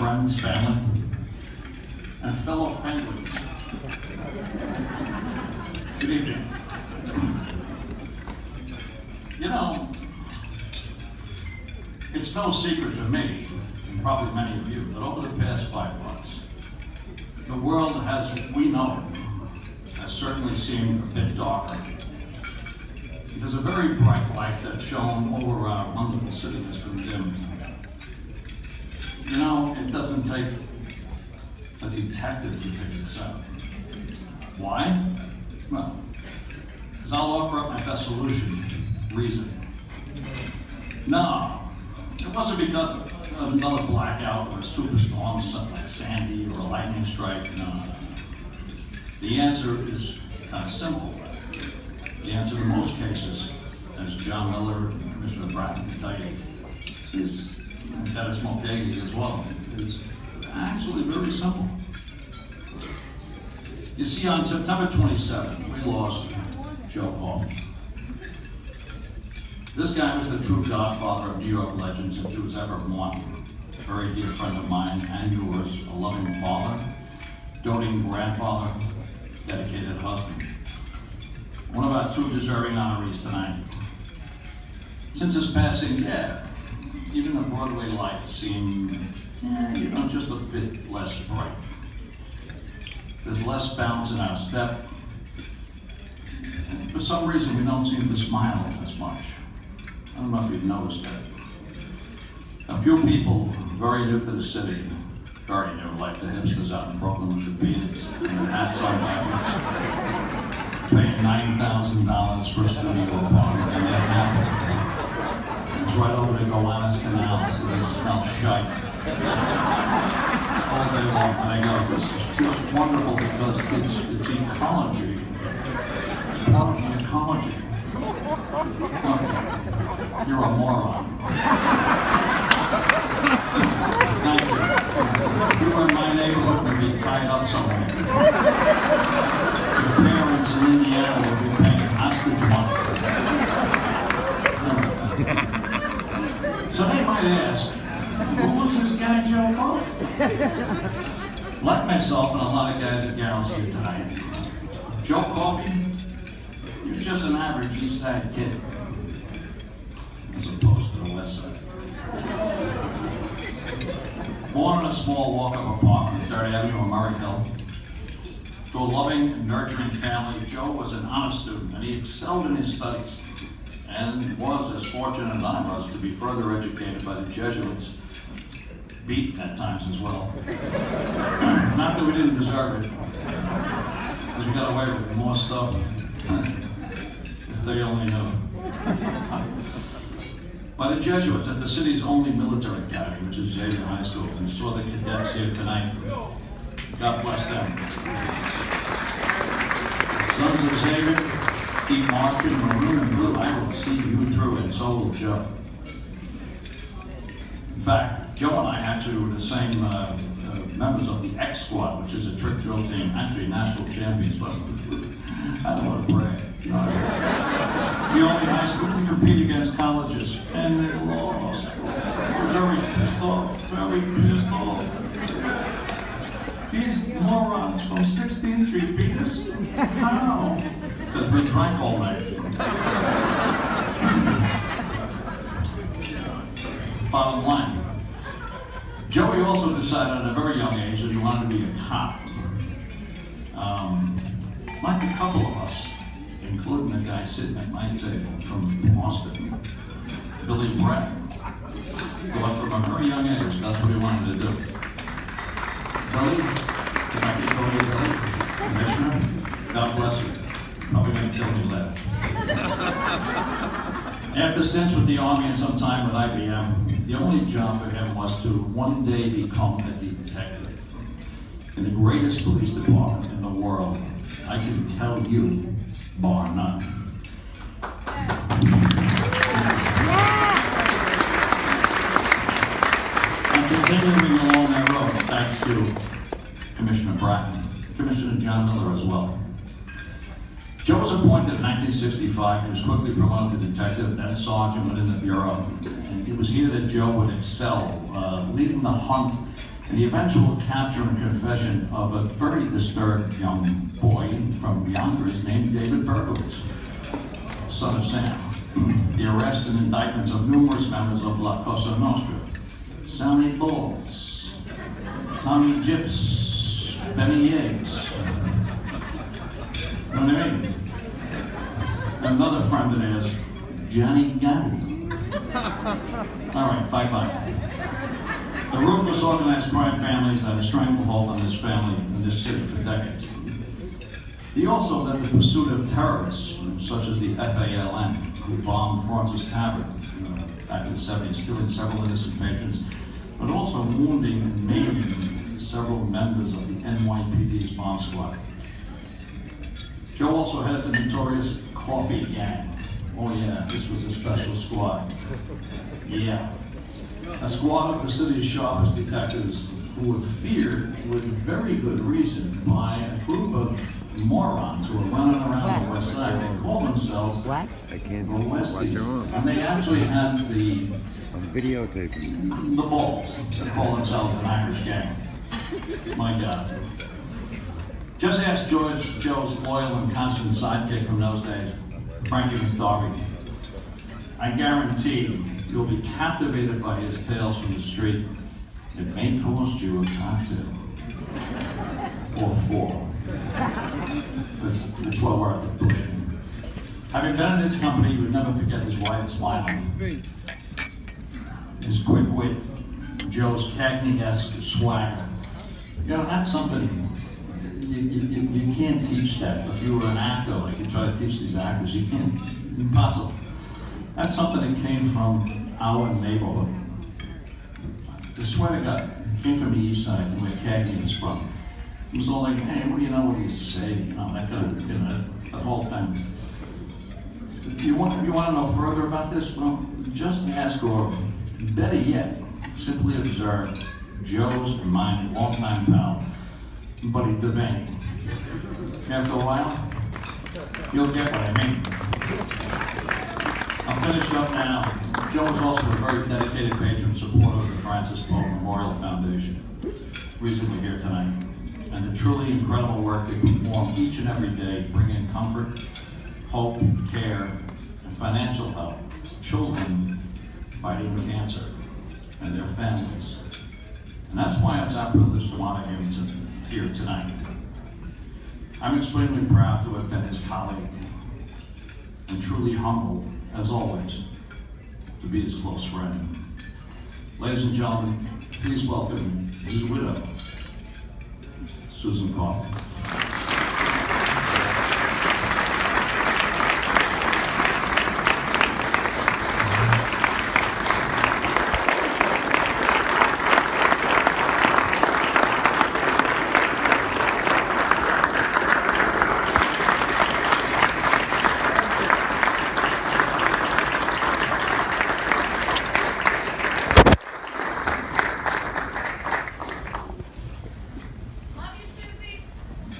friends, family, and fellow penguins. Good evening. You know, it's no secret for me, and probably many of you, that over the past 5 months, the world as we know it has certainly seemed a bit darker. Because a very bright light that shone over our wonderful city has been dimmed. You know, it doesn't take a detective to figure this out. Why? Well, because I'll offer up my best solution, reason. No, it wasn't because of another blackout or a superstorm, something like Sandy or a lightning strike. No. The answer is kind of simple. The answer in most cases, as John Miller and Commissioner Bratton can tell you, is that it's more daily as well. It's actually very simple. You see, on September 27th, we lost Joe Coffey. This guy was the true godfather of New York legends, if there was ever one. A very dear friend of mine and yours, a loving father, doting grandfather, dedicated husband. One of our 2 deserving honorees tonight. Since his passing, even the Broadway lights seem, just a bit less bright. There's less bounce in our step. And for some reason, we don't seem to smile as much. I don't know if you've noticed that. A few people very new to the city, very new, like the hipsters out in Brooklyn with the beards and the hats on backwards, paying $9,000 for a studio apartment in Manhattan. It's right over the Gowanus Canal, so they smell shite all day long. And I go, this is just wonderful because it's ecology. It's part of the ecology. Okay. You're a moron. Thank you. If you were in my neighborhood, would be tied up somewhere. Your parents in Indiana would be paying hostage money. So they might ask, who was this guy Joe Coffey? Like myself and a lot of guys and gals here tonight, Joe Coffey, he was just an average East Side kid, as opposed to the West Side. Born in a small walk-up apartment, 3rd Avenue on Murray Hill. To a loving and nurturing family, Joe was an honor student and he excelled in his studies and was as fortunate as I was to be further educated by the Jesuits, beat at times as well. Not that we didn't deserve it, because we got away with more stuff, if they only knew. By the Jesuits at the city's only military academy, which is Xavier High School. We saw the cadets here tonight. God bless them. Sons of Xavier, keep marching, maroon and blue. I will see you through, and so will Joe. In fact, Joe and I actually were the same members of the X Squad, which is a trick drill team, actually national champions. But I don't want to brag. The only high school to compete against colleges, and they lost. Very pissed off, very pissed off. These morons from 16th Street beat us? How? Because we drank all night. Bottom line, Joey also decided at a very young age that he wanted to be a cop. Like a couple of us, including the guy sitting at my table from Boston, Billy Brett. But from a very young age, that's what he wanted to do. Billy, if I could call you Billy, Commissioner, God bless you. Probably going to kill me later. After stints with the Army and some time with IBM, the only job for him was to one day become a detective in the greatest police department in the world. I can tell you, bar none. And continuing along that road, thanks to Commissioner Bratton, Commissioner John Miller as well. Joe was appointed in 1965. He was quickly promoted to detective, then sergeant within the Bureau. And it was here that Joe would excel, leading the hunt and the eventual capture and confession of a very disturbed young boy from Yonkers named David Berkowitz, son of Sam. The arrest and indictments of numerous members of La Cosa Nostra, Sally Bowles, Tommy Gips, Benny Yiggs. You know what I mean? Another friend of theirs, Johnny Gotti. All right, bye-bye. The ruthless organized crime families had a stranglehold on this family in this city for decades. He also led the pursuit of terrorists, such as the FALN, who bombed Francis Tavern back in the 70s, killing several innocent patrons, but also wounding and maiming several members of the NYPD's bomb squad. Joe also headed the notorious Coffey gang. Oh yeah, this was a special squad. Yeah. A squad of the city's sharpest detectives who were feared with very good reason by a group of morons who were running around the West Side. They called themselves the Westies. And they actually had the balls to call themselves an Irish gang. My God. Just ask Joe's loyal and constant sidekick from those days, Frankie McDarby. I guarantee you'll be captivated by his tales from the street. It may cost you a cocktail. Or four. That's why we're at the break. Having been in his company, you would never forget his wide smile, his quick wit, Joe's Cagney-esque swagger. You know, that's something you can't teach that. If you were an actor, like you try to teach these actors, you can't. Impossible. That's something that came from our neighborhood. I swear to God, it came from the east side, where Cagney was from. It was all like, hey, what do you know what you say? You know, that kind of, that whole thing. You want to know further about this? Well, just ask, or better yet, simply observe Joe's and mine longtime pal, Buddy Devane. After a while, you'll get what I mean. I'll finish up now. Joe is also a very dedicated patron supporter of the Francis Pope Memorial Foundation, recently here tonight, and the truly incredible work they perform each and every day, bringing comfort, hope, care, and financial help to children fighting cancer and their families. And that's why it's our privilege to honor him here tonight. I'm extremely proud to have been his colleague and truly humbled, as always, to be his close friend. Ladies and gentlemen, please welcome his widow, Susan Coffey.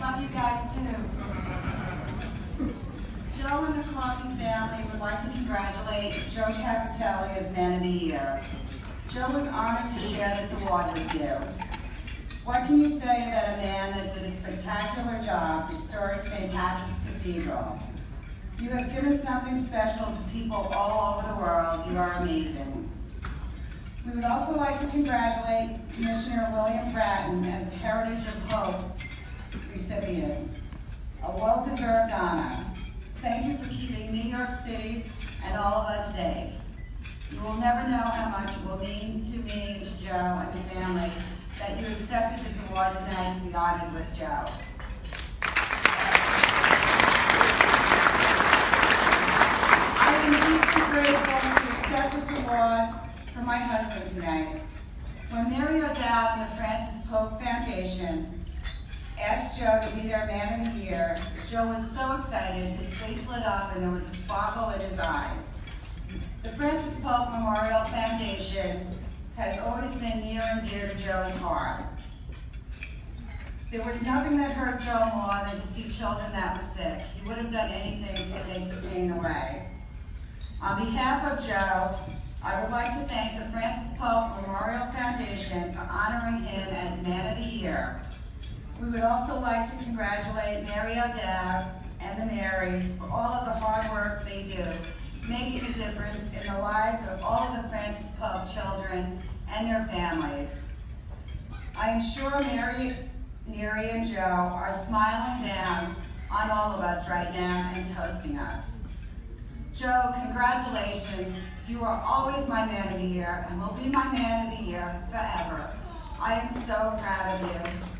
Love you guys too. Joe and the Coffey family would like to congratulate Joe Capitelli as Man of the Year. Joe was honored to share this award with you. What can you say about a man that did a spectacular job restoring St. Patrick's Cathedral? You have given something special to people all over the world. You are amazing. We would also like to congratulate Commissioner William Bratton as the Heritage of Hope recipient, a well-deserved honor. Thank you for keeping New York City and all of us safe. You will never know how much it will mean to me, to Joe, and the family that you accepted this award tonight to be honored with Joe. I am deeply grateful to accept this award from my husband tonight. When Mary O'Dowd and the Francis Pope Foundation asked Joe to be their Man of the Year, Joe was so excited, his face lit up and there was a sparkle in his eyes. The Francis Pope Memorial Foundation has always been near and dear to Joe's heart. There was nothing that hurt Joe more than to see children that were sick. He would have done anything to take the pain away. On behalf of Joe, I would like to thank the Francis Pope Memorial Foundation for honoring him as Man of the Year. We would also like to congratulate Mary O'Dowd and the Marys for all of the hard work they do, making a difference in the lives of all of the Francis Pope children and their families. I am sure Mary, Neri, and Joe are smiling down on all of us right now and toasting us. Joe, congratulations. You are always my Man of the Year and will be my Man of the Year forever. I am so proud of you.